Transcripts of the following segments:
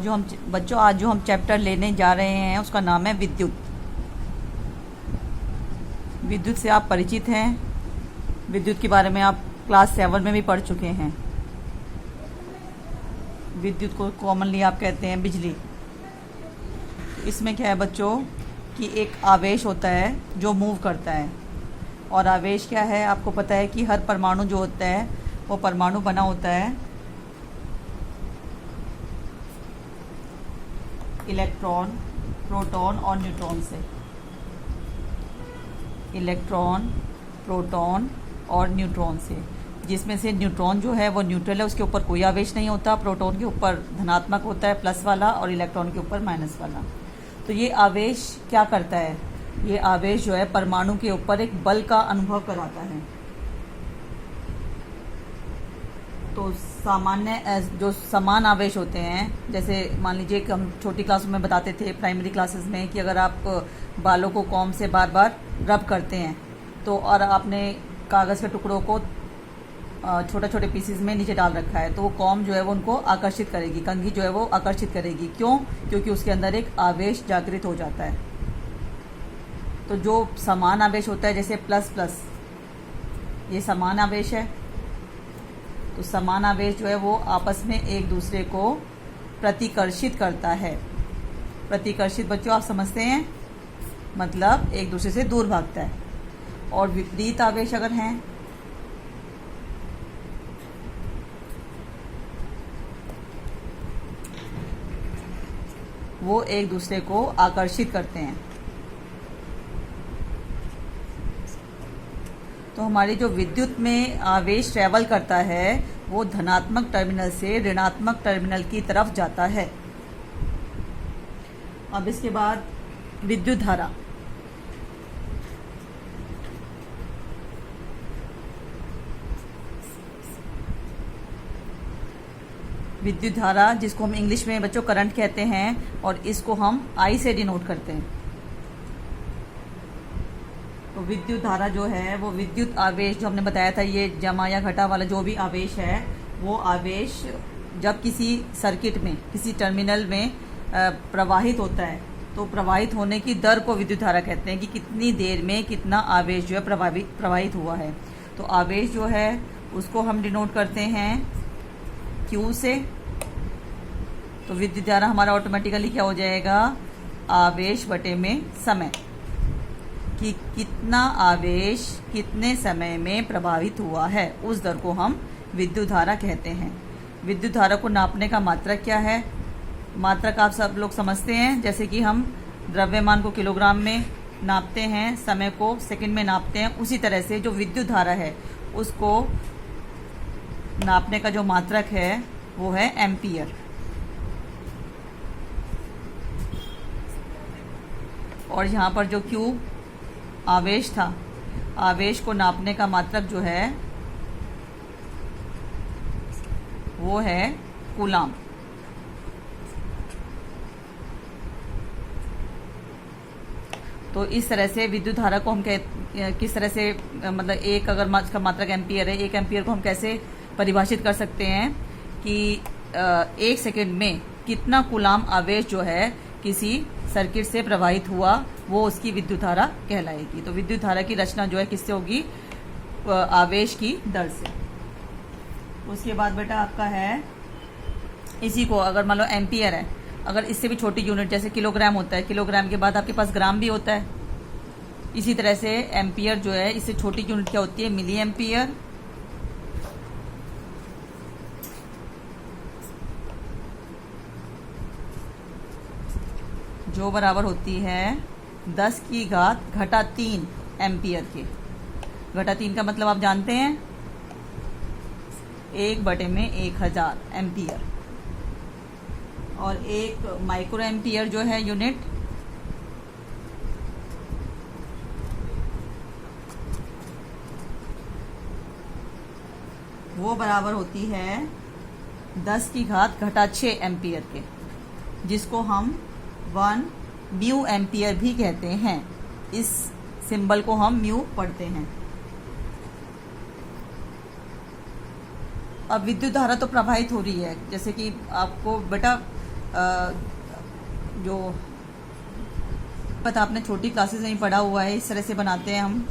आज जो हम चैप्टर लेने जा रहे हैं उसका नाम है विद्युत। विद्युत से आप परिचित हैं। विद्युत के बारे में आप क्लास 7 में भी पढ़ चुके हैं। विद्युत को कॉमनली आप कहते हैं बिजली। इसमें क्या है बच्चों कि एक आवेश होता है जो मूव करता है, और आवेश क्या है आपको पता है कि हर परमाणु जो होता है वो परमाणु बना होता है इलेक्ट्रॉन, प्रोटॉन और न्यूट्रॉन से। इलेक्ट्रॉन, प्रोटॉन और न्यूट्रॉन से, जिसमें से न्यूट्रॉन जो है वो न्यूट्रल है, उसके ऊपर कोई आवेश नहीं होता। प्रोटॉन के ऊपर धनात्मक होता है प्लस वाला, और इलेक्ट्रॉन के ऊपर माइनस वाला। तो ये आवेश क्या करता है, ये आवेश जो है परमाणु के ऊपर एक बल का अनुभव कराता है। तो सामान्य जो समान आवेश होते हैं, जैसे मान लीजिए कि हम छोटी क्लासों में बताते थे प्राइमरी क्लासेस में कि अगर आप बालों को कॉम्ब से बार बार रब करते हैं तो, और आपने कागज़ के टुकड़ों को छोटे छोटे पीसेस में नीचे डाल रखा है, तो वो कॉम्ब जो है वो उनको आकर्षित करेगी, कंघी जो है वो आकर्षित करेगी। क्यों? क्योंकि उसके अंदर एक आवेश जागृत हो जाता है। तो जो समान आवेश होता है जैसे प्लस प्लस, ये समान आवेश है। तो समान आवेश जो है वो आपस में एक दूसरे को प्रतिकर्षित करता है। प्रतिकर्षित बच्चों आप समझते हैं, मतलब एक दूसरे से दूर भागता है। और विपरीत आवेश अगर हैं, वो एक दूसरे को आकर्षित करते हैं। तो हमारी जो विद्युत में आवेश ट्रेवल करता है वो धनात्मक टर्मिनल से ऋणात्मक टर्मिनल की तरफ जाता है। अब इसके बाद विद्युत धारा। विद्युत धारा जिसको हम इंग्लिश में बच्चों करंट कहते हैं, और इसको हम आई से डिनोट करते हैं। तो विद्युत धारा जो है वो विद्युत आवेश जो हमने बताया था, ये जमा या घटा वाला जो भी आवेश है, वो आवेश जब किसी सर्किट में, किसी टर्मिनल में प्रवाहित होता है, तो प्रवाहित होने की दर को विद्युत धारा कहते हैं कि कितनी देर में कितना आवेश जो है प्रवाहित हुआ है। तो आवेश जो है उसको हम डिनोट करते हैं Q से। तो विद्युत धारा हमारा ऑटोमेटिकली क्या हो जाएगा, आवेश बटे में समय, कि कितना आवेश कितने समय में प्रभावित हुआ है, उस दर को हम विद्युत धारा कहते हैं। विद्युत धारा को नापने का मात्रक क्या है? मात्रक आप सब लोग समझते हैं, जैसे कि हम द्रव्यमान को किलोग्राम में नापते हैं, समय को सेकंड में नापते हैं, उसी तरह से जो विद्युत धारा है उसको नापने का जो मात्रक है वो है एम्पियर। और यहाँ पर जो Q आवेश था, आवेश को नापने का मात्रक जो है वो है कूलाम। तो इस तरह से विद्युत धारा को हम किस तरह से, मतलब एक अगर इसका मात्रक एम्पियर है, 1 एम्पियर को हम कैसे परिभाषित कर सकते हैं कि 1 सेकंड में कितना कूलाम आवेश जो है किसी सर्किट से प्रवाहित हुआ, वो उसकी विद्युत धारा कहलाएगी। तो विद्युत धारा की रचना जो है किससे होगी, आवेश की दर से। उसके बाद बेटा आपका है, इसी को अगर मान लो एम्पियर है, अगर इससे भी छोटी यूनिट जैसे किलोग्राम होता है, किलोग्राम के बाद आपके पास ग्राम भी होता है, इसी तरह से एम्पियर जो है इससे छोटी यूनिट क्या होती है, मिली एम्पियर। जो बराबर होती है 10 की घात घटा 3 एम्पियर के। घटा 3 का मतलब आप जानते हैं, 1 बटे में 1000 एम्पियर। और 1 माइक्रो एम्पियर जो है यूनिट, वो बराबर होती है 10 की घात घटा 6 एम्पियर के, जिसको हम 1 म्यू एम्पियर भी कहते हैं। इस सिंबल को हम म्यू पढ़ते हैं। अब विद्युत धारा तो प्रवाहित हो रही है, जैसे कि आपको बेटा जो पता आपने छोटी क्लासेस में ही पढ़ा हुआ है, इस तरह से बनाते हैं हम।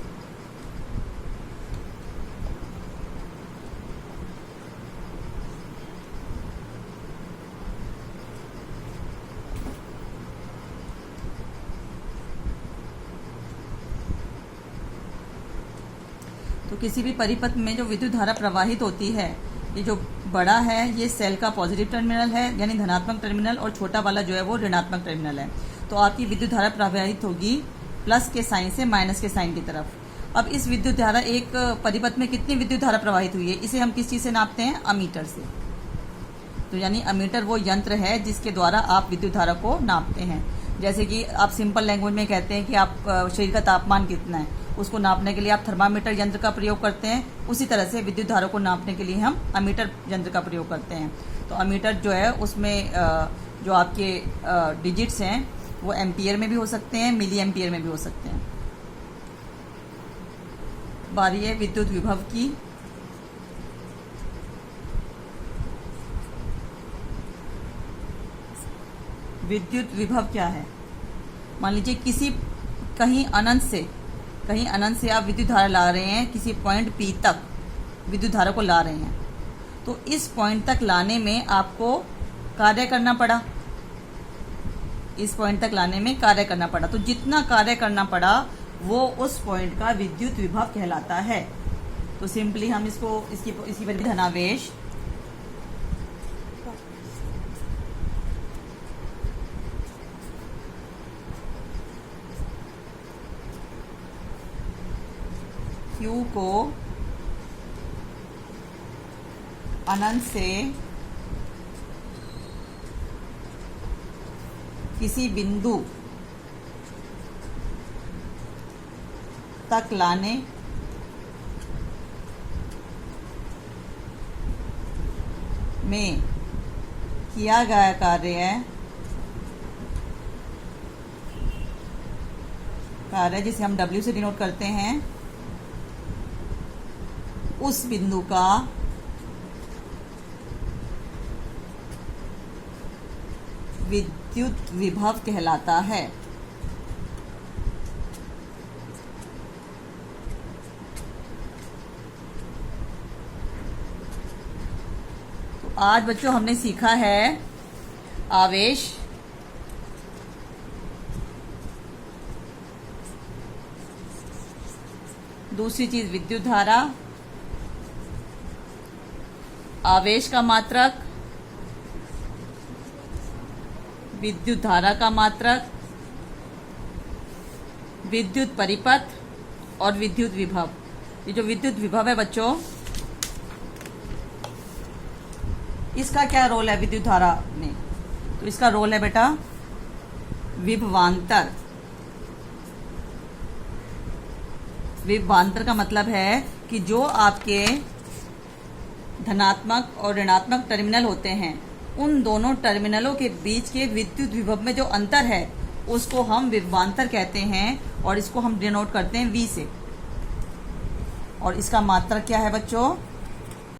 तो किसी भी परिपथ में जो विद्युत धारा प्रवाहित होती है, ये जो बड़ा है ये सेल का पॉजिटिव टर्मिनल है यानी धनात्मक टर्मिनल, और छोटा वाला जो है वो ऋणात्मक टर्मिनल है। तो आपकी विद्युत धारा प्रवाहित होगी प्लस के साइन से माइनस के साइन की तरफ। अब इस विद्युत धारा, एक परिपथ में कितनी विद्युत धारा प्रवाहित हुई है, इसे हम किस चीज़ से नापते हैं? अमीटर से। तो यानी अमीटर वो यंत्र है जिसके द्वारा आप विद्युत धारा को नापते हैं। जैसे कि आप सिंपल लैंग्वेज में कहते हैं कि आप शरीर का तापमान कितना है, उसको नापने के लिए आप थर्मामीटर यंत्र का प्रयोग करते हैं, उसी तरह से विद्युत धारा को नापने के लिए हम अमीटर यंत्र का प्रयोग करते हैं। तो अमीटर जो है उसमें जो आपके डिजिट्स हैं वो एम्पियर में भी हो सकते हैं, मिली एम्पियर में भी हो सकते हैं। बारी है विद्युत विभव की। विद्युत विभव क्या है? मान लीजिए कहीं अनंत से आप विद्युत धारा ला रहे हैं, किसी पॉइंट P तक विद्युत धारा को ला रहे हैं। तो इस पॉइंट तक लाने में आपको कार्य करना पड़ा, इस पॉइंट तक लाने में कार्य करना पड़ा। तो जितना कार्य करना पड़ा वो उस पॉइंट का विद्युत विभव कहलाता है। तो सिंपली हम इसकी परिधि धनावेश Q को अनंत से किसी बिंदु तक लाने में किया गया कार्य जिसे हम W से डिनोट करते हैं, उस बिंदु का विद्युत विभव कहलाता है। तो आज बच्चों हमने सीखा है आवेश, दूसरी चीज विद्युत धारा, आवेश का मात्रक, विद्युत धारा का मात्रक, विद्युत परिपथ और विद्युत विभव। ये जो विद्युत विभव है बच्चों, इसका क्या रोल है विद्युत धारा में? तो इसका रोल है बेटा विभवांतर। विभवांतर का मतलब है कि जो आपके धनात्मक और ऋणात्मक टर्मिनल होते हैं, उन दोनों टर्मिनलों के बीच के विद्युत विभव में जो अंतर है उसको हम विभवांतर कहते हैं, और इसको हम डिनोट करते हैं V से। और इसका मात्रक क्या है बच्चों?